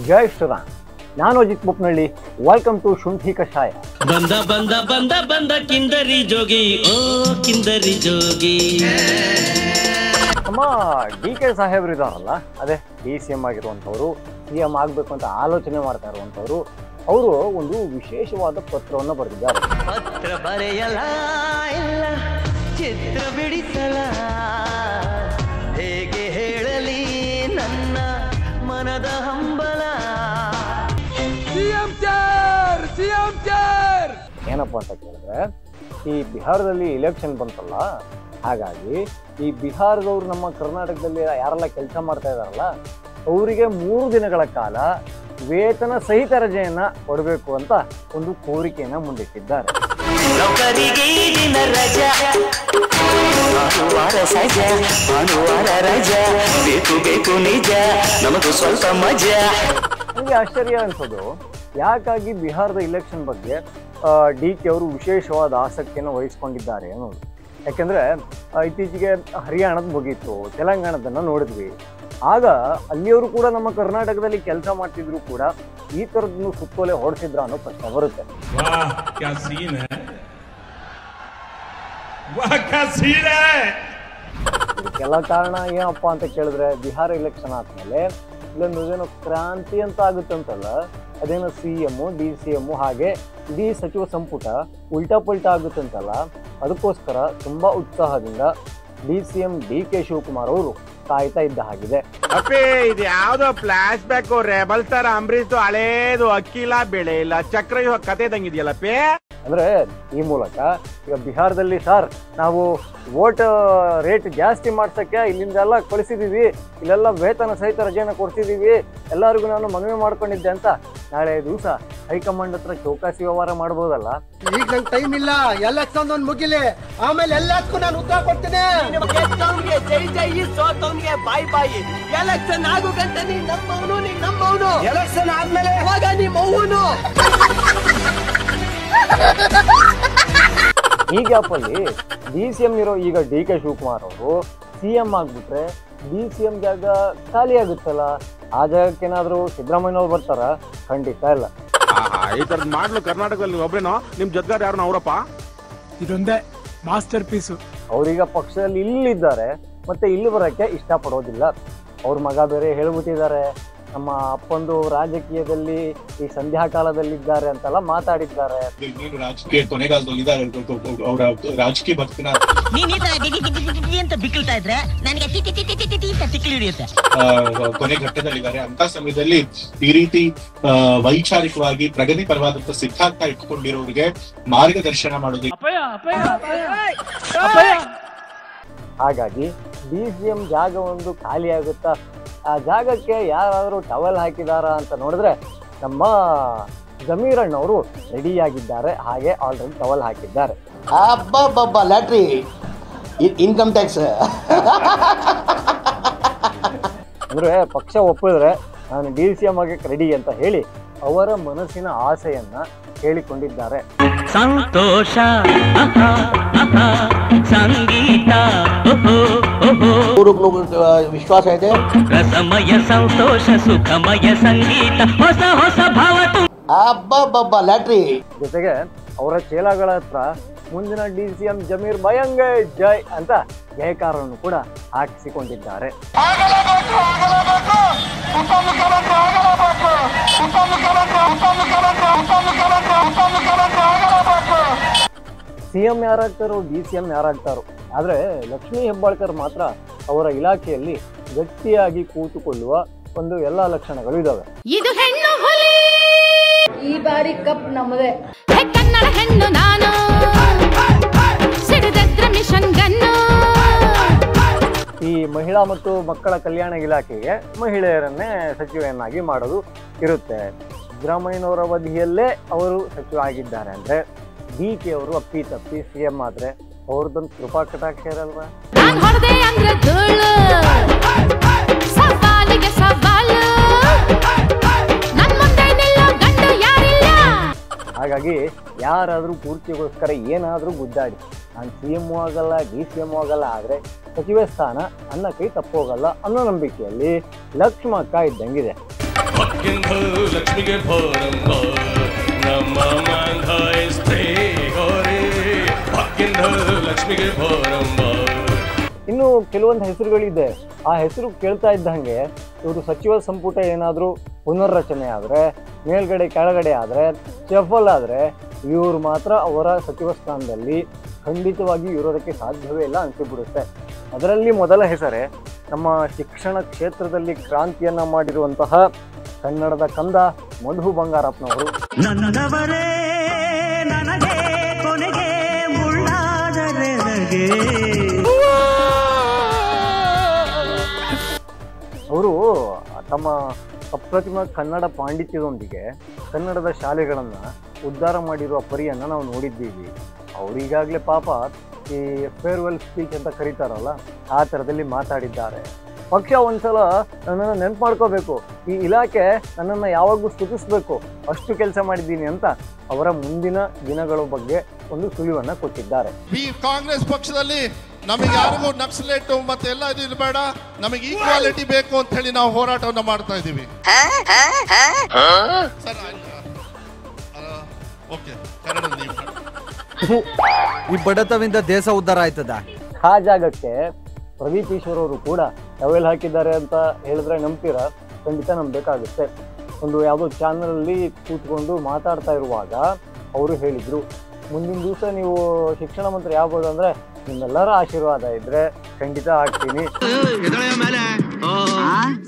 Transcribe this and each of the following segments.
ಜೈ ಶ್ರೀರಾಮ್. ನಾನು Ajit ಬೊಪ್ನಳ್ಳಿ. Welcome to ಶುಂಠಿ ಕಷಾಯ. ಬಂದ ಬಂದ ಬಂದ ಬಂದ ಕಿಂದರಿ ಜೋಗಿ, ಓ ಕಿಂದರಿ ಜೋಗಿ. ನಮ್ಮ ಡಿ ಕೆ ಸಾಹೇಬ್ರು ಇದಾರಲ್ಲ, ಅದೇ DCM ಆಗಿರುವಂಥವ್ರು, CM ಆಗಬೇಕು ಅಂತ ಆಲೋಚನೆ ಮಾಡ್ತಾ ಇರುವಂಥವ್ರು, ಅವರು ಒಂದು ವಿಶೇಷವಾದ ಪತ್ರವನ್ನು ಬರೆದಿದ್ದಾರೆ. ಪತ್ರ ಬರೆಯಲ ಇಲ್ಲ ಚಿತ್ರ ಬಿಡಿಸಲ, ಹೇಗೆ ಹೇಳಲಿ ನನ್ನ ಮನದ ಹಂಬಲ. ಏನಪ್ಪಾ ಅಂತ ಕೇಳಿದ್ರೆ, ಈ ಬಿಹಾರದಲ್ಲಿ ಇಲೆಕ್ಷನ್ ಬಂತಲ್ಲ, ಹಾಗಾಗಿ ಈ ಬಿಹಾರದವ್ರು ನಮ್ಮ ಕರ್ನಾಟಕದಲ್ಲಿ ಯಾರೆಲ್ಲ ಕೆಲಸ ಮಾಡ್ತಾ ಇದಾರಲ್ಲ, ಅವರಿಗೆ 3 ದಿನಗಳ ಕಾಲ ವೇತನ ಸಹಿತ ರಜೆಯನ್ನ ಕೊಡಬೇಕು ಅಂತ ಒಂದು ಕೋರಿಕೆಯನ್ನ ಮುಂದಿಟ್ಟಿದ್ದಾರೆ. ನೌಕರಿಗೆ ದಿನ ರಜಾ, ಭಾನುವಾರ ಸಜಾ, ಭಾನುವಾರ ರಜಾ, ಬೇಕು ಬೇಕು ನಿಜ, ನಮಗೂ ಸ್ವಲ್ಪ ಮಜಾ. ನನಗೆ ಆಶ್ಚರ್ಯ ಅನ್ಸೋದು, ಯಾಕಾಗಿ ಬಿಹಾರದ ಇಲೆಕ್ಷನ್ ಬಗ್ಗೆ DK ಅವರು ವಿಶೇಷವಾದ ಆಸಕ್ತಿಯನ್ನು ವಹಿಸ್ಕೊಂಡಿದ್ದಾರೆ ಅನ್ನೋದು. ಯಾಕೆಂದ್ರೆ ಇತ್ತೀಚೆಗೆ ಹರಿಯಾಣದ ಮುಗೀತು, ತೆಲಂಗಾಣದನ್ನ ನೋಡಿದ್ವಿ. ಆಗ ಅಲ್ಲಿಯವರು ಕೂಡ ನಮ್ಮ ಕರ್ನಾಟಕದಲ್ಲಿ ಕೆಲಸ ಮಾಡ್ತಿದ್ರು ಕೂಡ ಈ ತರದ್ದು ಸುತ್ತೋಲೆ ಹೊಡೆಸಿದ್ರ ಅನ್ನೋ ಪ್ರಶ್ನೆ ಬರುತ್ತೆ. ಇದಕ್ಕೆಲ್ಲ ಕಾರಣ ಏನಪ್ಪಾ ಅಂತ ಕೇಳಿದ್ರೆ, ಬಿಹಾರ ಇಲೆಕ್ಷನ್ ಆದ್ಮೇಲೆ ಇಲ್ಲೊಂದೇನೋ ಕ್ರಾಂತಿ ಅಂತ ಆಗುತ್ತಂತಲ್ಲ, ಅದೇನೋ CM DCM ಹಾಗೆ ಇಡೀ ಸಚಿವ ಸಂಪುಟ ಉಲ್ಟಾ ಪಲ್ಟಾ ಆಗುತ್ತಂತಲ್ಲ, ಅದಕ್ಕೋಸ್ಕರ ತುಂಬಾ ಉತ್ಸಾಹದಿಂದ DCM DK ಶಿವಕುಮಾರ್ ಅವರು ಕಾಯ್ತಾ ಇದ್ದ ಹಾಗಿದೆ. ಅಪ್ಪೇ, ಇದು ಯಾವ್ದೋ flash back rebel star Ambareesh ಹಳೇದು ಅಕ್ಕಿಲ್ಲ ಬೆಳೆ ಇಲ್ಲ ಚಕ್ರವ್ಯೂಹ ಕತೆ ತಂಗಿದ್ಯಲ್ಲಪ್ಪೇ. ಅಂದ್ರೆ ಈ ಮೂಲಕ ಈಗ ಬಿಹಾರದಲ್ಲಿ ಸರ್ ನಾವು ವೋಟ್ ರೇಟ್ ಜಾಸ್ತಿ ಮಾಡ್ಸಕ್ಕೆ ಇಲ್ಲಿಂದೆಲ್ಲ ಕಳಿಸಿದೀವಿ, ಇಲ್ಲೆಲ್ಲ ವೇತನ ಸಹಿತ ರಜೆನ ಕೊಡ್ತಿದೀವಿ, ಎಲ್ಲರಿಗೂ ನಾನು ಮನವಿ ಮಾಡ್ಕೊಂಡಿದ್ದೆ ಅಂತ ನಾಳೆ ದಿವಸ ಹೈಕಮಾಂಡ್ ಹತ್ರ ಚೌಕಾಸಿ ವ್ಯವಹಾರ ಮಾಡ್ಬೋದಲ್ಲ. ಈಗ ನಂಗೆ ಟೈಮ್ ಇಲ್ಲ, ಎಲೆಕ್ಷನ್ ಒಂದು ಮುಗಿಲಿ, ಆಮೇಲೆ ಎಲ್ಲದಕ್ಕೂ ನಾನು ಉತ್ತರ ಕೊಡ್ತೀನಿ. ಜೈ ಜೈ, ಸೋತವನಿಗೆ ಬಾಯ್ ಬಾಯಿ. ಎಲೆಕ್ಷನ್ ಆಗೋ ಗಂಟ ನೀನ್ ನಮ್ಮವನು, ನೀನ್ ನಮ್ಮವನು. ಎಲೆಕ್ಷನ್ ಆದ್ಮೇಲೆ ಹೋಗ ನಿಮ್ಮವನು. ಈ ಗ್ಯಾಪಲ್ಲಿ DCM ಇರೋ ಈಗ DK ಶಿವಕುಮಾರ್ ಅವರು CM ಆಗ್ಬಿಟ್ರೆ DCM ಜಾಗ ಖಾಲಿ ಆಗುತ್ತಲ್ಲ, ಆ ಜಾಗಕ್ಕೇನಾದ್ರೂ ಸಿದ್ದರಾಮಯ್ಯನವ್ರು ಬರ್ತಾರ? ಖಂಡಿತ ಇಲ್ಲ. ಈ ತರದ್ ಮಾಡ್ಲು ಕರ್ನಾಟಕದಲ್ಲಿ ಒಬ್ರೇನೋ, ನಿಮ್ ಜೊತೆಗಾರ ಯಾರು ಅವರಪ್ಪ? ಇದೊಂದೇ ಮಾಸ್ಟರ್ ಪೀಸು. ಅವ್ರೀಗ ಪಕ್ಷದಲ್ಲಿ ಇಲ್ಲಿದ್ದಾರೆ, ಮತ್ತೆ ಇಲ್ಲಿ ಬರೋಕ್ಕೆ ಇಷ್ಟಪಡೋದಿಲ್ಲ. ಅವ್ರ ಮಗ ಬೇರೆ ಹೇಳ್ಬಿಟ್ಟಿದ್ದಾರೆ, ನಮ್ಮ ಅಪ್ಪಂದು ರಾಜಕೀಯದಲ್ಲಿ ಈ ಸಂಧ್ಯಾ ಕಾಲದಲ್ಲಿದ್ದಾರೆ ಅಂತೆಲ್ಲ ಮಾತಾಡಿದ್ದಾರೆ. ರಾಜಕೀಯ ಕೊನೆಗಾಲದಲ್ಲಿದ್ದಾರೆ, ಅವರ ರಾಜಕೀಯ ಭಕ್ತಿನ ಅಂತ ಬಿಕ್ಕಳ್ತಾ ಇದ್ರೆ ನನಗೆ ತಿಕ್ಲಿ ಹಿಡಿಯುತ್ತೆ. ಕೊನೆ ಘಟ್ಟದಲ್ಲಿದ್ದಾರೆ. ಅಂತ ಸಮಯದಲ್ಲಿ ಈ ರೀತಿ ವೈಚಾರಿಕವಾಗಿ ಪ್ರಗತಿ ಪರವಾದಂತ ಸಿದ್ಧಾಂತ ಇಟ್ಕೊಂಡಿರೋರಿಗೆ ಮಾರ್ಗದರ್ಶನ ಮಾಡೋದಕ್ಕೆ ಹಾಗಾಗಿ DCM ಜಾಗ ಒಂದು ಖಾಲಿ ಆಗುತ್ತಾ, ಆ ಜಾಗಕ್ಕೆ ಯಾರಾದರೂ ಟವಲ್ ಹಾಕಿದಾರ ಅಂತ ನೋಡಿದ್ರೆ ನಮ್ಮ ಜಮೀರ್ ಅಣ್ಣವರು ರೆಡಿಯಾಗಿದ್ದಾರೆ, ಹಾಗೆ ಆಲ್ರೆಡಿ ಟವಲ್ ಹಾಕಿದ್ದಾರೆ. ಅಬ್ಬಬ್ಬಬ್ಬ, ಲ್ಯಾಟ್ರಿ, ಇನ್ಕಮ್ ಟ್ಯಾಕ್ಸ್. ಅಂದ್ರೆ ಪಕ್ಷ ಒಪ್ಪಿದ್ರೆ ನಾನು DCM ಆಗಕ್ಕೆ ರೆಡಿ ಅಂತ ಹೇಳಿ ಅವರ ಮನಸ್ಸಿನ ಆಸೆಯನ್ನ ಹೇಳಿಕೊಂಡಿದ್ದಾರೆ. ಸಂತೋಷ ಸಂಗೀತ ವಿಶ್ವಾಸ ಇದೆ. ರಸಮಯ ಸಂತೋಷ ಸುಖಮಯ ಸಂಗೀತ, ಹೊಸ ಹೊಸ ಭಾವ. ಅಬ್ಬಬ್ಬಬ್ಬ, ಲ್ಯಾಟ್ರಿ. ಜೊತೆಗೆ ಅವರ ಚೇಲಾಗಳ ಹತ್ರ ಮುಂದಿನ DCM ಜಮೀರ್ ಭಯಂಗೆ ಜೈ ಅಂತ ಜಯಕಾರವನ್ನು ಕೂಡ ಹಾಕಿಸಿಕೊಂಡಿದ್ದಾರೆ. CM ಯಾರಾಗ್ತಾರೋ DCM ಯಾರಾಗ್ತಾರೋ, ಆದ್ರೆ ಲಕ್ಷ್ಮೀ ಹೆಬ್ಬಾಳ್ಕರ್ ಮಾತ್ರ ಅವರ ಇಲಾಖೆಯಲ್ಲಿ ಗಟ್ಟಿಯಾಗಿ ಕೂತುಕೊಳ್ಳುವ ಒಂದು ಎಲ್ಲಾ ಲಕ್ಷಣಗಳು ಇದಾವೆ. ಇದು ಹೆಣ್ಣು ಹುಲಿ, ಈ ಬಾರಿ ಕಪ್ ನಮ್ಮದೇ. ಕನ್ನಡ ಹೆಣ್ಣು ನಾನು, ಸಿಡಿದದ್ರ ಮಿಷನ್ ಗನ್ನು. ಈ ಮಹಿಳಾ ಮತ್ತು ಮಕ್ಕಳ ಕಲ್ಯಾಣ ಇಲಾಖೆಗೆ ಮಹಿಳೆಯರನ್ನೇ ಸಚಿವೆಯನ್ನಾಗಿ ಮಾಡೋದು ಇರುತ್ತೆ. ಸಿದ್ದರಾಮಯ್ಯನವರ ಅವಧಿಯಲ್ಲೇ ಅವರು ಸಚಿವ ಆಗಿದ್ದಾರೆ ಅಂದ್ರೆ DK ಅವರು ಅಪ್ಪಿ ತಪ್ಪಿ CM ಆದ್ರೆ ಅವ್ರದ್ದೊಂದು ಕೃಪಾ ಕಟಾಕ್ಷ ಇರಲ್ವಾ? ನಾನ್ ಹೊಡೆದೆ ಅಂದ್ರೆ ಧೂಳು, ಸವಾಲಿಗೆ ಸವಾಲು, ನನ್ ಮುಂದೆ ನಿಲ್ಲೋ ಗಂಡು ಯಾರಿಲ್ಲ. ಹಾಗಾಗಿ ಯಾರಾದ್ರೂ ಪೂರ್ತಿಗೋಸ್ಕರ ಏನಾದ್ರೂ ಗುದ್ದಾಡಿ ನಾನು CM ಆಗಲ್ಲ DCM ಆಗಲ್ಲ, ಆದ್ರೆ ಸಚಿವ ಸ್ಥಾನ ನನ್ನ ಕೈ ತಪ್ಪೋಗಲ್ಲ ಅನ್ನೋ ನಂಬಿಕೆಯಲ್ಲಿ ಲಕ್ಷ್ಮಕ್ಕ ಇದ್ದಂಗಿದೆ. ಭಕ್ಕೆಂದು ಲಕ್ಷ್ಮಿಗೆ ಭಾರಂಭ ನಮ್ಮ ಮಾಂಧಾಯಿಸ್ತೆ ಗೋರೆ ಭಕ್ಕೆಂದು ಲಕ್ಷ್ಮಿಗೆ ಭಾರಂಭ. ಇನ್ನು ಕೆಲವೊಂದು ಹೆಸರುಗಳಿದೆ. ಆ ಹೆಸರು ಕೇಳ್ತಾ ಇದ್ದಂಗೆ ಇವರು ಸಚಿವ ಸಂಪುಟ ಏನಾದರೂ ಪುನರ್ರಚನೆ ಆದರೆ, ಮೇಲ್ಗಡೆ ಕೆಳಗಡೆ ಆದರೆ, ಶಫಲ್ ಆದರೆ ಇವರು ಮಾತ್ರ ಅವರ ಸಚಿವ ಸ್ಥಾನದಲ್ಲಿ ಖಂಡಿತವಾಗಿ ಇರೋದಕ್ಕೆ ಸಾಧ್ಯವೇ ಇಲ್ಲ ಅನಿಸಿಬಿಡುತ್ತೆ. ಅದರಲ್ಲಿ ಮೊದಲ ಹೆಸರೇ ನಮ್ಮ ಶಿಕ್ಷಣ ಕ್ಷೇತ್ರದಲ್ಲಿ ಕ್ರಾಂತಿಯನ್ನು ಮಾಡಿರುವಂತಹ ಕನ್ನಡದ ಕಂದ ಮಧು ಬಂಗಾರಪ್ಪನವರು. ನನ್ನವರೇ ನನಗೆ ಕೊನೆಗೆ ಮುಳ್ಳಾದರೆ ಅವರು ತಮ್ಮ ಅಪ್ರತಿಮ ಕನ್ನಡ ಪಾಂಡಿತ್ಯದೊಂದಿಗೆ ಕನ್ನಡದ ಶಾಲೆಗಳನ್ನು ಉದ್ಧಾರ ಮಾಡಿರುವ ಪರಿಯನ್ನು ನಾವು ನೋಡಿದ್ದೀವಿ. ಅವರು ಈಗಾಗಲೇ ಪಾಪ ಈ ಫೇರ್ವೆಲ್ ಸ್ಪೀಚ್ ಅಂತ ಕರೀತಾರಲ್ಲ, ಆ ಥರದಲ್ಲಿ ಮಾತಾಡಿದ್ದಾರೆ. ಪಕ್ಷ ಒಂದ್ಸಲ ನನ್ನನ್ನು ನೆನಪು ಮಾಡ್ಕೋಬೇಕು, ಈ ಇಲಾಖೆ ನನ್ನನ್ನು ಯಾವಾಗಲೂ ಸ್ತುತಿಸ್ಬೇಕು, ಅಷ್ಟು ಕೆಲಸ ಮಾಡಿದ್ದೀನಿ ಅಂತ ಅವರ ಮುಂದಿನ ದಿನಗಳ ಬಗ್ಗೆ ಒಂದು ಸುಳಿವನ್ನು ಕೊಟ್ಟಿದ್ದಾರೆ. ಈ ಕಾಂಗ್ರೆಸ್ ಪಕ್ಷದಲ್ಲಿ ನಮಗೆ ಯಾರಿಗೂ ನಕ್ಸಲೇಟು ಮತ್ತೆ ಎಲ್ಲ ಇದು ಇರಬೇಡ, ನಮಗೆ ಈಕ್ವಾಲಿಟಿ ಬೇಕು ಅಂತ ಹೇಳಿ ನಾವು ಹೋರಾಟವನ್ನು ಮಾಡ್ತಾ ಇದ್ದೀವಿ. ಈ ಬಡತವಿಂದ ದೇಶ ಉದ್ಧಾರ ಆಯ್ತದ. ಆ ಜಾಗಕ್ಕೆ ಪ್ರದೀಪ್ ಈಶ್ವರ್ ಅವರು ಕೂಡ ಟವೆಲ್ ಹಾಕಿದ್ದಾರೆ ಅಂತ ಹೇಳಿದ್ರೆ ನಂಬ್ತೀರಾ? ಖಂಡಿತ ನಂಬಬೇಕಾಗುತ್ತೆ. ಒಂದು ಯಾವುದೋ ಚಾನಲಲ್ಲಿ ಕೂತ್ಕೊಂಡು ಮಾತಾಡ್ತಾ ಇರುವಾಗ ಅವರು ಹೇಳಿದ್ರು, ಮುಂದಿನ ದಿವಸ ನೀವು ಶಿಕ್ಷಣ ಮಂತ್ರಿ ಆಗ್ಬೋದು ಅಂದ್ರೆ ನಿಮ್ಮೆಲ್ಲರ ಆಶೀರ್ವಾದ ಇದ್ರೆ ಖಂಡಿತ ಆಗ್ತೀನಿ.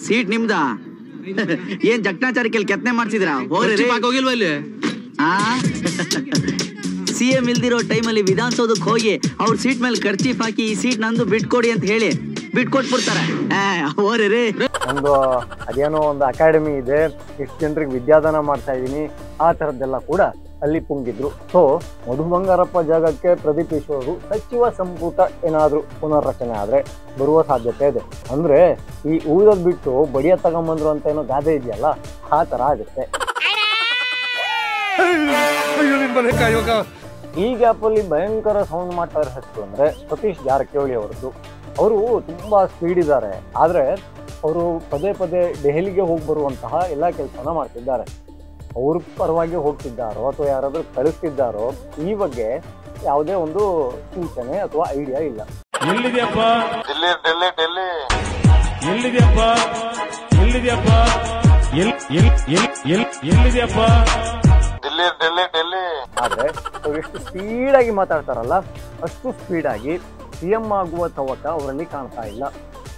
ಸೀಟ್ ನಿಮ್ದ ಏನ್ ಜಕ್ನಾಚಾರಿ ಕೆಲ್ ಕೆತ್ತನೆ ಮಾಡ್ಸಿದ್ರ? ಹೋಗಿಲ್ವ ಇಲ್ಲಿ? ಸಿಎಂ ಇಲ್ದಿರೋ ಟೈಮಲ್ಲಿ ವಿಧಾನಸೌಧಕ್ಕೆ ಹೋಗಿ ಅವ್ರ ಸೀಟ್ ಮೇಲೆ ಖರ್ಚೀಫ್ ಹಾಕಿ ಈ ಸೀಟ್ ನಂದು ಬಿಟ್ಕೊಡಿ ಅಂತ ಹೇಳಿ ಬಿಟ್ಕೊಟ್ಬಿಡ್ತಾರೆ. ಒಂದು ಅದೇನೋ ಒಂದು ಅಕಾಡೆಮಿ ಇದೆ, ಇಷ್ಟು ಜನರಿಗೆ ವಿದ್ಯಾದಾನ ಮಾಡ್ತಾ ಇದ್ದೀನಿ, ಆ ಥರದ್ದೆಲ್ಲ ಕೂಡ ಅಲ್ಲಿ ಪುಂಗಿದ್ರು. ಸೊ ಮಧು ಬಂಗಾರಪ್ಪ ಜಾಗಕ್ಕೆ ಪ್ರದೀಪ್ ಈಶ್ವರ್ ಸಚಿವ ಸಂಪುಟ ಏನಾದರೂ ಪುನರ್ರಚನೆ ಆದರೆ ಬರುವ ಸಾಧ್ಯತೆ ಇದೆ. ಅಂದರೆ ಈ ಊರದ್ ಬಿಟ್ಟು ಬಡಿಯ ತಗೊಂಬಂದ್ರು ಅಂತ ಏನೋ ಗಾದೆ ಇದೆಯಲ್ಲ, ಆ ಥರ ಆಗುತ್ತೆ. ಈ ಗ್ಯಾಪಲ್ಲಿ ಭಯಂಕರ ಸೌಂಡ್ ಮಾಡ್ತಾ ಇರೋ ಹೆಸರು ಅಂದರೆ ಸತೀಶ್ ಜಾರಕಿಹೊಳಿ ಅವರದ್ದು. ಅವರು ತುಂಬ ಸ್ಪೀಡ್ ಇದ್ದಾರೆ, ಆದರೆ ಅವರು ಪದೇ ಪದೇ ದೆಹಲಿಗೆ ಹೋಗಿ ಬರುವಂತಹ ಎಲ್ಲ ಕೆಲಸನ ಮಾಡ್ತಿದ್ದಾರೆ. ಅವ್ರ ಪರವಾಗಿ ಹೋಗ್ತಿದ್ದಾರೋ ಅಥವಾ ಯಾರಾದರೂ ಕಳಿಸ್ತಿದ್ದಾರೋ ಈ ಬಗ್ಗೆ ಯಾವುದೇ ಒಂದು ಸೂಚನೆ ಅಥವಾ ಐಡಿಯಾ ಇಲ್ಲ. ಎಲ್ಲಿದೆಯಪ್ಪ ಎಲ್ಲಿದೆಯಪ್ಪ ಎಲ್ಲಿದೆಯಪ್ಪ ಎಲ್ಲಿದೆಯಪ್ಪ ಆದ್ರೆ ಅವ್ರು ಎಷ್ಟು ಸ್ಪೀಡಾಗಿ ಮಾತಾಡ್ತಾರಲ್ಲ, ಅಷ್ಟು ಸ್ಪೀಡಾಗಿ ಸಿಎಂ ಆಗುವ ತವಕ ಅವರಲ್ಲಿ ಕಾಣ್ತಾ ಇಲ್ಲ.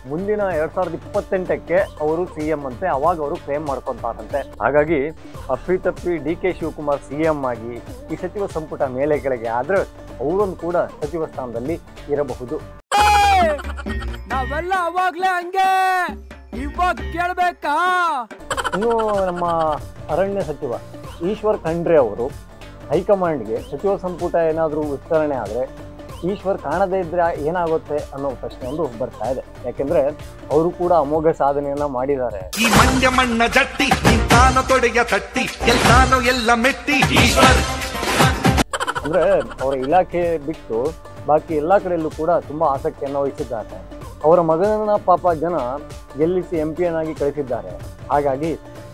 ಮುಂದಿನ 2028ಕ್ಕೆ ಅವರು ಸಿಎಂ ಅಂತೆ, ಅವಾಗ ಅವರು ಕ್ಲೇಮ್ ಮಾಡ್ಕೊಂತಾರಂತೆ. ಹಾಗಾಗಿ ಅಪ್ಪಿತಪ್ಪಿ DK ಶಿವಕುಮಾರ್ ಸಿಎಂ ಆಗಿ ಈ ಸಚಿವ ಸಂಪುಟ ಮೇಲೆ ಕೆಳಗೆ ಆದ್ರೆ ಅವರೊಂದು ಕೂಡ ಸಚಿವ ಸ್ಥಾನದಲ್ಲಿ ಇರಬಹುದು. ನಾವೆಲ್ಲ ಅವಾಗ್ಲೇ ಹಂಗೆ, ಇವಾಗ ಕೇಳ್ಬೇಕಾ? ಇನ್ನು ನಮ್ಮ ಅರಣ್ಯ ಸಚಿವ ಈಶ್ವರ್ ಖಂಡ್ರೆ ಅವರು ಹೈಕಮಾಂಡ್ಗೆ ಸಚಿವ ಸಂಪುಟ ಏನಾದರೂ ವಿಸ್ತರಣೆ ಆದರೆ ಈಶ್ವರ್ ಕಾಣದೇ ಇದ್ರೆ ಏನಾಗುತ್ತೆ ಅನ್ನೋ ಪ್ರಶ್ನೆ ಒಂದು ಬರ್ತಾ ಇದೆ. ಯಾಕೆಂದ್ರೆ ಅವರು ಕೂಡ ಅಮೋಘ ಸಾಧನೆಯನ್ನ ಮಾಡಿದ್ದಾರೆ. ಈ ಮಂಡ್ಯ ಮಣ್ಣ ಜಟ್ಟಿ ನಿಂತಾನ ತೊಡೆಯ ತಟ್ಟಿ ಎಲ್ಲಾನು ಎಲ್ಲ ಮೆಟ್ಟಿ ಈಶ್ವರ್ ಅಂದ್ರೆ ಅವರ ಇಲಾಖೆ ಬಿಟ್ಟು ಬಾಕಿ ಎಲ್ಲಾ ಕಡೆಯಲ್ಲೂ ಕೂಡ ತುಂಬಾ ಆಸಕ್ತಿಯನ್ನು ವಹಿಸಿದ್ದಾರೆ. ಅವರ ಮಗನನ್ನ ಪಾಪ ಜನ ಗೆಲ್ಲಿಸಿ MP ಯನ್ನಾಗಿ ಕಳಿಸಿದ್ದಾರೆ. ಹಾಗಾಗಿ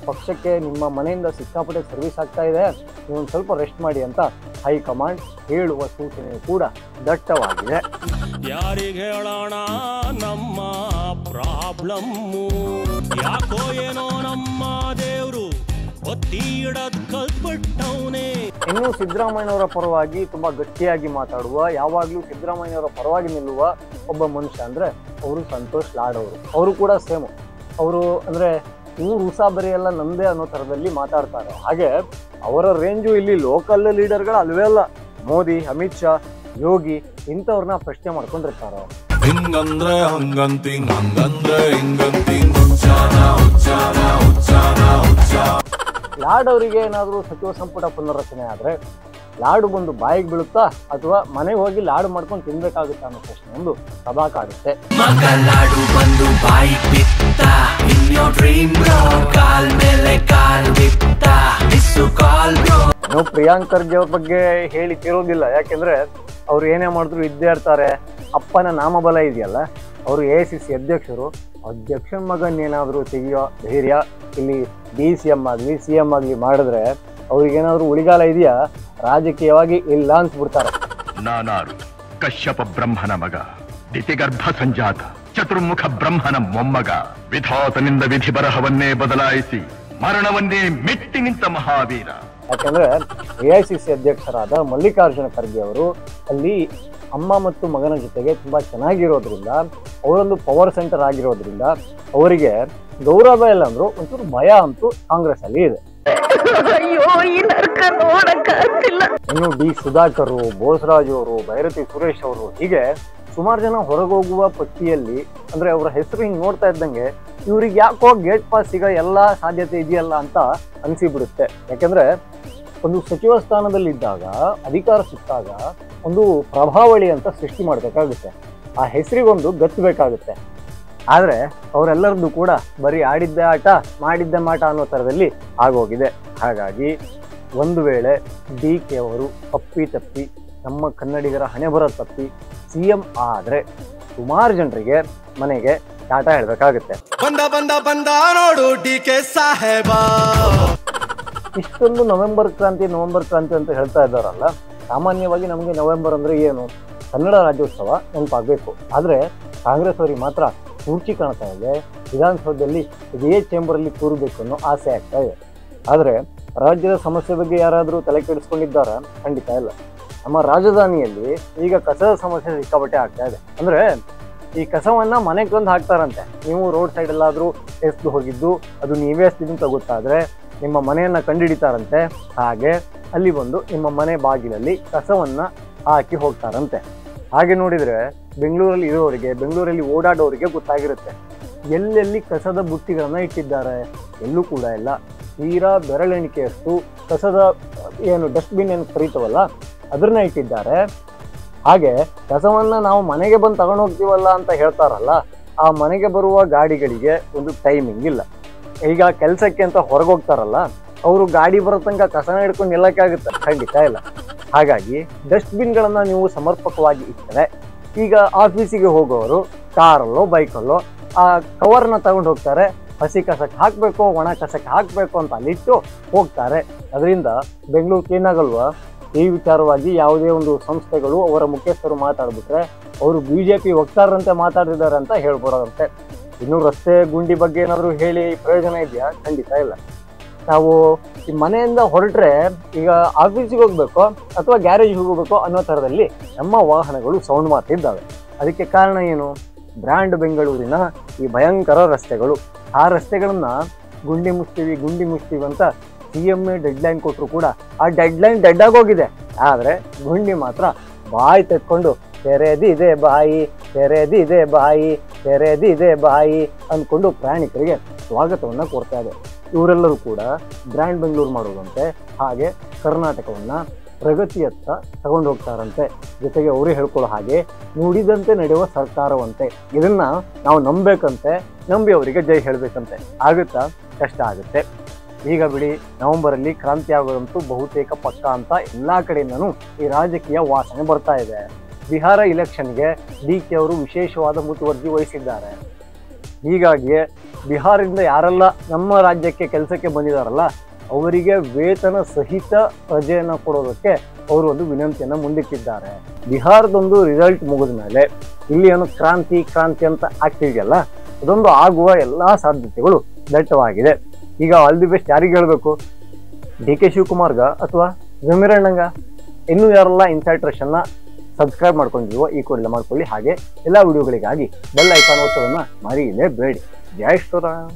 ಪಕ್ಷಕ್ಕೆ ನಿಮ್ಮ ಮನೆಯಿಂದ ಸಿಕ್ಕಾಪಟ್ಟೆ ಸರ್ವಿಸ್ ಆಗ್ತಾ ಇದೆ, ನೀವೊಂದು ಸ್ವಲ್ಪ ರೆಸ್ಟ್ ಮಾಡಿ ಅಂತ ಹೈಕಮಾಂಡ್ ಹೇಳುವ ಸೂಚನೆ ಕೂಡ ದಟ್ಟವಾಗಿದೆ. ಯಾರಿಗೆ ಹೇಳೋಣ ನಮ್ಮ ಪ್ರಾಬ್ಲಮ್ಮು, ಯಾಕೋ ಏನೋ ನಮ್ಮ ದೇವ್ರು ಒತ್ತಿಡದ್ ಕಲ್ತ್ಬಿಟ್ಟವನೇ. ಇನ್ನು ಸಿದ್ದರಾಮಯ್ಯನವರ ಪರವಾಗಿ ತುಂಬಾ ಗಟ್ಟಿಯಾಗಿ ಮಾತಾಡುವ, ಯಾವಾಗ್ಲೂ ಸಿದ್ದರಾಮಯ್ಯನವರ ಪರವಾಗಿ ನಿಲ್ಲುವ ಒಬ್ಬ ಮನುಷ್ಯ ಅಂದ್ರೆ ಅವರು ಸಂತೋಷ್ ಲಾಡ್ ಅವರು. ಅವರು ಕೂಡ ಸೇಮ್, ಅವರು ಅಂದ್ರೆ ಇವರು ಉಸಾಬರಿ ಎಲ್ಲ ನಂದೇ ಅನ್ನೋ ಥರದಲ್ಲಿ ಮಾತಾಡ್ತಾರೆ. ಹಾಗೆ ಅವರ ರೇಂಜು ಇಲ್ಲಿ ಲೋಕಲ್ ಲೀಡರ್ಗಳು ಅಲ್ವೇ ಅಲ್ಲ. ಮೋದಿ, ಅಮಿತ್ ಶಾ, ಯೋಗಿ ಇಂಥವ್ರನ್ನ ಪ್ರಶ್ನೆ ಮಾಡ್ಕೊಂಡಿರ್ತಾರೆ. ಹಿಂಗಂದ್ರೆ ಹಂಗಂತಿ ಹಂಗಂದ್ರೆ ಹಿಂಗಂತಿ ಲಾಡ್ ಅವರಿಗೆ ಏನಾದರೂ ಸಚಿವ ಸಂಪುಟ ಪುನರ್ರಚನೆ ಆದರೆ ಲಾಡು ಬಂದು ಬಾಯಿಗೆ ಬೀಳುತ್ತಾ ಅಥವಾ ಮನೆಗೆ ಹೋಗಿ ಲಾಡು ಮಾಡ್ಕೊಂಡು ತಿನ್ಬೇಕಾಗುತ್ತಾ ಅನ್ನೋ ಪ್ರಶ್ನೆ ಒಂದು ಸದಾ ಕಾಡುತ್ತೆ. ನಾವು ಪ್ರಿಯಾಂಕ್ ಖರ್ಗೆ ಅವ್ರ ಬಗ್ಗೆ ಹೇಳಿ ತಿರೋದಿಲ್ಲ, ಯಾಕೆಂದ್ರೆ ಅವ್ರು ಏನೇ ಮಾಡಿದ್ರು ಇದ್ದೇ ಇರ್ತಾರೆ. ಅಪ್ಪನ ನಾಮಬಲ ಇದೆಯಲ್ಲ, ಅವರು AICC ಅಧ್ಯಕ್ಷರು, ಅಧ್ಯಕ್ಷನ ಮಗನ್ನೇನಾದರೂ ತೆಗಿಯೋ ಧೈರ್ಯ ಇಲ್ಲಿ DCM ಆಗಲಿ CM ಆಗಲಿ ಮಾಡಿದ್ರೆ ಅವ್ರಿಗೇನಾದ್ರೂ ಉಳಿಗಾಲ ಇದೆಯಾ? ರಾಜಕೀಯವಾಗಿ ಇಲ್ಲ ಅನ್ಸ್ಬಿಡ್ತಾರೆ. ನಾನಾರು ಕಶ್ಯಪ ಬ್ರಹ್ಮನ ಮಗ, ದಿತಿಗರ್ಭ ಸಂಜಾತ, ಚತುರ್ಮುಖ ಬ್ರಹ್ಮನ ಮೊಮ್ಮಗ, ವಿಧಾತನಿಂದ ವಿಧಿ ಬರಹವನ್ನೇ ಬದಲಾಯಿಸಿ ಮರಣವನ್ನೇ ಮೆಟ್ಟಿ ನಿಂತ ಮಹಾವೀರ. ಯಾಕಂದ್ರೆ AICC ಅಧ್ಯಕ್ಷರಾದ ಮಲ್ಲಿಕಾರ್ಜುನ ಖರ್ಗೆ ಅವರು ಅಲ್ಲಿ ಅಮ್ಮ ಮತ್ತು ಮಗನ ಜೊತೆಗೆ ತುಂಬಾ ಚೆನ್ನಾಗಿರೋದ್ರಿಂದ, ಅವರೊಂದು ಪವರ್ ಸೆಂಟರ್ ಆಗಿರೋದ್ರಿಂದ ಅವರಿಗೆ ಗೌರವ ಇಲ್ಲ ಅಂದ್ರು ಒಂಚೂರು ಭಯ ಅಂತೂ ಕಾಂಗ್ರೆಸ್ ಅಲ್ಲಿ ಇದೆ. ಇನ್ನು ಡಿ ಸುಧಾಕರ್, ಬೋಸರಾಜ್ ಅವರು, ಭೈರತಿ ಸುರೇಶ್ ಅವರು, ಹೀಗೆ ಸುಮಾರು ಜನ ಹೊರಗೋಗುವ ಪಟ್ಟಿಯಲ್ಲಿ ಅಂದ್ರೆ ಅವರ ಹೆಸರು ಹಿಂಗ್ ನೋಡ್ತಾ ಇದ್ದಂಗೆ ಇವ್ರಿಗೆ ಯಾಕೋ ಗೇಟ್ ಪಾಸ್ ಸಿಗೋ ಎಲ್ಲ ಸಾಧ್ಯತೆ ಇದೆಯಲ್ಲ ಅಂತ ಅನಿಸಿಬಿಡುತ್ತೆ. ಯಾಕಂದ್ರೆ ಒಂದು ಸಚಿವ ಸ್ಥಾನದಲ್ಲಿದ್ದಾಗ, ಅಧಿಕಾರ ಸಿಕ್ಕಾಗ ಒಂದು ಪ್ರಭಾವಳಿ ಅಂತ ಸೃಷ್ಟಿ ಮಾಡಬೇಕಾಗುತ್ತೆ. ಆ ಹೆಸರಿಗೊಂದು ಗತ್ತಬೇಕಾಗುತ್ತೆ. ಆದರೆ ಅವರೆಲ್ಲರದ್ದು ಕೂಡ ಬರೀ ಆಡಿದ್ದೆ ಆಟ ಮಾಡಿದ್ದೆ ಮಾಟ ಅನ್ನೋ ಥರದಲ್ಲಿ ಆಗೋಗಿದೆ. ಹಾಗಾಗಿ ಒಂದು ವೇಳೆ DK ಅವರು ತಪ್ಪಿ ನಮ್ಮ ಕನ್ನಡಿಗರ ಹಣೆಬರ ತಪ್ಪಿ CM ಆದರೆ ಸುಮಾರು ಜನರಿಗೆ ಮನೆಗೆ ಟಾಟಾ ಹೇಳಬೇಕಾಗುತ್ತೆ. ಬಂದ ನೋಡು DK ಸಾಹೇಬ. ಇಷ್ಟೊಂದು ನವೆಂಬರ್ ಕ್ರಾಂತಿ ಅಂತ ಹೇಳ್ತಾ ಇದ್ದಾರಲ್ಲ, ಸಾಮಾನ್ಯವಾಗಿ ನಮಗೆ ನವೆಂಬರ್ ಅಂದ್ರೆ ಏನು? ಕನ್ನಡ ರಾಜ್ಯೋತ್ಸವ ನೆನಪಾಗಬೇಕು. ಆದರೆ ಕಾಂಗ್ರೆಸ್ ಅವರಿಗೆ ಮಾತ್ರ ಕುರ್ಚಿ ಕಾಣ್ತಾ ಇದೆ, ವಿಧಾನಸೌಧದಲ್ಲಿ ಇದೇ ಚೇಂಬರಲ್ಲಿ ಕೂರಬೇಕು ಅನ್ನೋ ಆಸೆ ಆಗ್ತಾ ಇದೆ. ಆದರೆ ರಾಜ್ಯದ ಸಮಸ್ಯೆ ಬಗ್ಗೆ ಯಾರಾದರೂ ತಲೆ ಕೆಡಿಸ್ಕೊಂಡಿದ್ದಾರಾ? ಖಂಡಿತ ಇಲ್ಲ. ನಮ್ಮ ರಾಜಧಾನಿಯಲ್ಲಿ ಈಗ ಕಸದ ಸಮಸ್ಯೆ ಸಿಕ್ಕಾಪಟ್ಟೆ ಆಗ್ತಾ ಇದೆ. ಅಂದ್ರೆ ಈ ಕಸವನ್ನ ಮನೆಗೆ ತಂದು ಹಾಕ್ತಾರಂತೆ. ನೀವು ರೋಡ್ ಸೈಡ್ ಎಲ್ಲಾದ್ರೂ ಎಸ್ದು ಹೋಗಿದ್ದು ಅದು ನೀವೇ ಎಸ್ತಿದ್ದು ಅಂತ ಗೊತ್ತಾದ್ರೆ ನಿಮ್ಮ ಮನೆಯನ್ನ ಕಂಡುಹಿಡಿತಾರಂತೆ. ಹಾಗೆ ಅಲ್ಲಿ ಬಂದು ನಿಮ್ಮ ಮನೆ ಬಾಗಿಲಲ್ಲಿ ಕಸವನ್ನ ಹಾಕಿ ಹೋಗ್ತಾರಂತೆ. ಹಾಗೆ ನೋಡಿದ್ರೆ ಬೆಂಗಳೂರಲ್ಲಿ ಇರೋರಿಗೆ, ಬೆಂಗಳೂರಲ್ಲಿ ಓಡಾಡೋರಿಗೆ ಗೊತ್ತಾಗಿರುತ್ತೆ ಎಲ್ಲೆಲ್ಲಿ ಕಸದ ಬುಟ್ಟಿಗಳನ್ನ ಇಟ್ಟಿದ್ದಾರೆ. ಎಲ್ಲೂ ಕೂಡ ಇಲ್ಲ. ತೀರಾ ಬೆರಳೆಣಿಕೆಯಷ್ಟು ಕಸದ ಏನು ಡಸ್ಟ್ಬಿನ್ ಏನು ಕರೀತವಲ್ಲ ಅದನ್ನ ಇಟ್ಟಿದ್ದಾರೆ. ಹಾಗೆ ಕಸವನ್ನ ನಾವು ಮನೆಗೆ ಬಂದು ತಗೊಂಡು ಹೋಗ್ತೀವಲ್ಲ ಅಂತ ಹೇಳ್ತಾರಲ್ಲ, ಆ ಮನೆಗೆ ಬರುವ ಗಾಡಿಗಳಿಗೆ ಒಂದು ಟೈಮಿಂಗ್ ಇಲ್ಲ. ಈಗ ಕೆಲಸಕ್ಕೆ ಅಂತ ಹೊರಗೋಗ್ತಾರಲ್ಲ, ಅವರು ಗಾಡಿ ಬರೋ ತನಕ ಕಸನ ಹಿಡ್ಕೊಂಡು ನಿಲ್ಲಕ್ಕೆ ಆಗುತ್ತೆ? ಖಂಡಿತ ಇಲ್ಲ. ಹಾಗಾಗಿ ಡಸ್ಟ್ಬಿನ್ಗಳನ್ನ ನೀವು ಸಮರ್ಪಕವಾಗಿ ಇಟ್ಟರೆ ಈಗ ಆಫೀಸಿಗೆ ಹೋಗೋರು ಕಾರಲ್ಲೋ ಬೈಕಲ್ಲೋ ಆ ಕವರ್ನ ತಗೊಂಡು ಹೋಗ್ತಾರೆ. ಹಸಿ ಕಸಕ್ಕೆ ಹಾಕಬೇಕು, ಒಣ ಕಸಕ್ಕೆ ಹಾಕಬೇಕು ಅಂತ ಅಲ್ಲಿಟ್ಟು ಹೋಗ್ತಾರೆ. ಅದರಿಂದ ಬೆಂಗಳೂರು ಕ್ಲೀನ್ ಆಗಲ್ವಾ? ಈ ವಿಚಾರವಾಗಿ ಯಾವುದೇ ಒಂದು ಸಂಸ್ಥೆಗಳು ಅವರ ಮುಖ್ಯಸ್ಥರು ಮಾತಾಡ್ಬಿಟ್ರೆ ಅವರು BJP ವಕ್ತಾರರಂತೆ ಮಾತಾಡಿದ್ದಾರೆ ಅಂತ ಹೇಳ್ಬೋದಂತೆ. ಇನ್ನು ರಸ್ತೆ ಗುಂಡಿ ಬಗ್ಗೆ ಏನಾದರೂ ಹೇಳಿ ಪ್ರಯೋಜನ ಇದೆಯಾ? ಖಂಡಿತ ಇಲ್ಲ. ನಾವು ಈ ಮನೆಯಿಂದ ಹೊರಟ್ರೆ ಈಗ ಆಫೀಸಿಗೆ ಹೋಗ್ಬೇಕು ಅಥವಾ ಗ್ಯಾರೇಜ್ಗೆ ಹೋಗಬೇಕು ಅನ್ನೋ ಥರದಲ್ಲಿ ನಮ್ಮ ವಾಹನಗಳು ಸೌಂಡ್ ಮಾಡ್ತಿದ್ದಾವೆ. ಅದಕ್ಕೆ ಕಾರಣ ಏನು? ಬ್ರ್ಯಾಂಡ್ ಬೆಂಗಳೂರಿನ ಈ ಭಯಂಕರ ರಸ್ತೆಗಳು. ಆ ರಸ್ತೆಗಳನ್ನ ಗುಂಡಿ ಮುಚ್ತೀವಿ ಅಂತ CM ಡೆಡ್ಲೈನ್ ಕೊಟ್ಟರು ಕೂಡ ಆ ಡೆಡ್ಲೈನ್ ಡೆಡ್ ಆಗೋಗಿದೆ. ಆದರೆ ಗುಂಡಿ ಮಾತ್ರ ಬಾಯಿ ತೆಕ್ಕೊಂಡು ತೆರೆದಿದೆ ಬಾಯಿ ಅಂದ್ಕೊಂಡು ಪ್ರಯಾಣಿಕರಿಗೆ ಸ್ವಾಗತವನ್ನ ಕೊಡ್ತಾ ಇದೆ. ಇವರೆಲ್ಲರೂ ಕೂಡ ಬ್ರ್ಯಾಂಡ್ ಬೆಂಗಳೂರು ಮಾಡೋದಂತೆ, ಹಾಗೆ ಕರ್ನಾಟಕವನ್ನ ಪ್ರಗತಿಯತ್ತ ತಗೊಂಡು ಹೋಗ್ತಾರಂತೆ. ಜೊತೆಗೆ ಅವರು ಹೇಳ್ಕೊಳ್ಳೋ ಹಾಗೆ ನುಡಿದಂತೆ ನಡೆಯುವ ಸರ್ಕಾರವಂತೆ. ಇದನ್ನ ನಾವು ನಂಬೇಕಂತೆ, ನಂಬಿ ಅವರಿಗೆ ಜೈ ಹೇಳ್ಬೇಕಂತೆ. ಆಗುತ್ತಾ? ಕಷ್ಟ ಆಗುತ್ತೆ. ಈಗ ಬಿಡಿ, ನವೆಂಬರಲ್ಲಿ ಕ್ರಾಂತಿ ಆಗೋದಂತೂ ಬಹುತೇಕ ಪಕ್ಕ ಅಂತ ಎಲ್ಲಾ ಕಡೆಯಿಂದನೂ ಈ ರಾಜಕೀಯ ವಾಸನೆ ಬರ್ತಾ ಇದೆ. ಬಿಹಾರ ಇಲೆಕ್ಷನ್ಗೆ DK ಅವರು ವಿಶೇಷವಾದ ಮುತುವರ್ಜಿ ವಹಿಸಿದ್ದಾರೆ. ಹೀಗಾಗಿ ಬಿಹಾರದಿಂದ ಯಾರೆಲ್ಲ ನಮ್ಮ ರಾಜ್ಯಕ್ಕೆ ಕೆಲಸಕ್ಕೆ ಬಂದಿದ್ದಾರಲ್ಲ ಅವರಿಗೆ ವೇತನ ಸಹಿತ ರಜೆಯನ್ನು ಕೊಡೋದಕ್ಕೆ ಅವರು ಒಂದು ವಿನಂತಿಯನ್ನು ಮುಂದಿಟ್ಟಿದ್ದಾರೆ. ಬಿಹಾರದೊಂದು ರಿಸಲ್ಟ್ ಮುಗಿದ ಮೇಲೆ ಇಲ್ಲಿ ಏನು ಕ್ರಾಂತಿ ಅಂತ ಆಗ್ತಿದೆಯಲ್ಲ, ಅದೊಂದು ಆಗುವ ಎಲ್ಲಾ ಸಾಧ್ಯತೆಗಳು ದಟ್ಟವಾಗಿದೆ. ಈಗ ಆಲ್ ದಿ ಬೆಸ್ಟ್ ಯಾರಿಗೆ ಹೇಳಬೇಕು? DK ಶಿವಕುಮಾರ್ಗ ಅಥವಾ ಜಮೀರಣ್ಣಂಗ? ಇನ್ನೂ ಯಾರೆಲ್ಲ ಇನ್ಸೈಟ್ ರಶನ್ನ ಸಬ್ಸ್ಕ್ರೈಬ್ ಮಾಡ್ಕೊಂಡಿರುವ ಈ ಕೂಡಲೇ ಮಾಡ್ಕೊಳ್ಳಿ. ಹಾಗೆ ಎಲ್ಲ ವಿಡಿಯೋಗಳಿಗಾಗಿ ಬೆಲ್ ಐಕಾನ್ ಒತ್ತೋದನ್ನ ಮರೆಯಲೇಬೇಡಿ. ಜೈ ಶ್ರೀರಾಮ್.